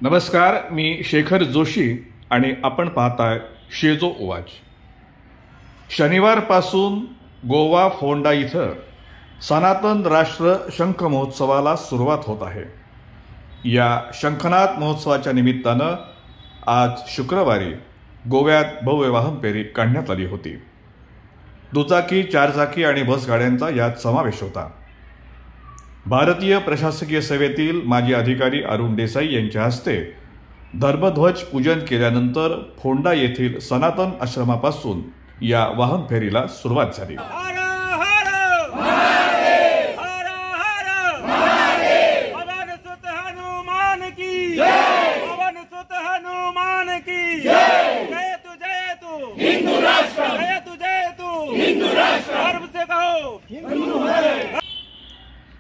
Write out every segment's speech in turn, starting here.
नमस्कार, मी शेखर जोशी आणि आपण पाहताय शेजो वाच। शनिवारपासून गोवा फोंडा इथं सनातन राष्ट्र शंख महोत्सवाला सुरुवात होत आहे। या शंखनाद महोत्सवाच्या निमित्तानं आज शुक्रवारी गोव्यात भव्य वाहन फेरी काढण्यात आली होती। दुचाकी, चारचाकी आणि बस गाड्यांचा यात समावेश होता। भारतीय प्रशासकीय सेवेतील माजी अधिकारी अरुण देसाई यांच्या हस्ते धर्मध्वज पूजन केल्यानंतर फोंडा येथील सनातन आश्रमापासून या वाहन फेरीला सुरुवात झाली।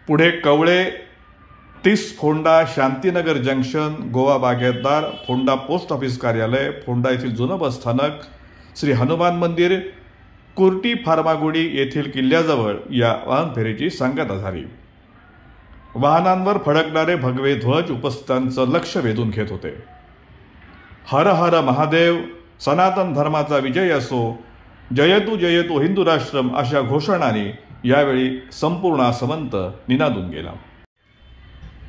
पुढे कवळे, 30 फोंडा, शांतीनगर जंक्शन, गोवा बागेतदार, फोंडा पोस्ट ऑफिस कार्यालय, फोंडा येथील जुनं बस स्थानक, श्री हनुमान मंदिर, कुर्टी फार्मागुडी येथील किल्ल्याजवळ या वाहन फेरीची सांगता झाली। वाहनांवर फडकणारे भगवे ध्वज उपस्थितांचं लक्ष वेधून घेत होते। हर हर महादेव, सनातन धर्माचा विजय असो, जयतु जयतु हिंदू राष्ट्रम अशा घोषणांनी यावेळी संपूर्ण आसमंत निनादून गेला।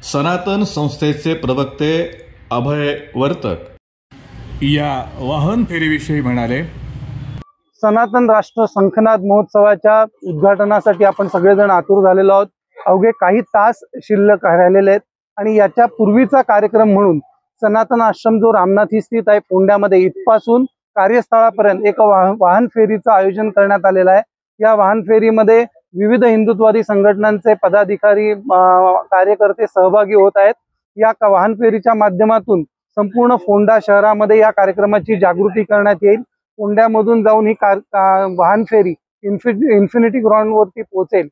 सनातन संस्थेचे प्रवक्ते अभय वर्तक या वाहन फेरीविषयी म्हणाले, सनातन राष्ट्र शंखनाद महोत्सवाच्या उद्घाटनासाठी आपण सगळेजण आतुर झालेलो आहोत। अवघे काही तास शिल्लक राहिलेले आहेत आणि याच्या पूर्वीचा कार्यक्रम म्हणून सनातन आश्रम जो रामनाथी स्थित आहे फोंड्यामध्ये, इथपासून कार्यस्थळापर्यंत एक वाहन फेरीचं आयोजन करण्यात आलेलं आहे। या वाहन फेरीमध्ये विविध हिंदुत्ववादी संघटनांचे पदाधिकारी, कार्यकर्ते सहभागी होत आहेत। या वाहन फेरीच्या माध्यमातून संपूर्ण फोंडा शहरामध्ये या कार्यक्रमाची जागृती करण्यात येईल। फोंड्यामधून जाऊन ही वाहन फेरी इन्फिनिटी ग्राउंड वरती पोहोचेल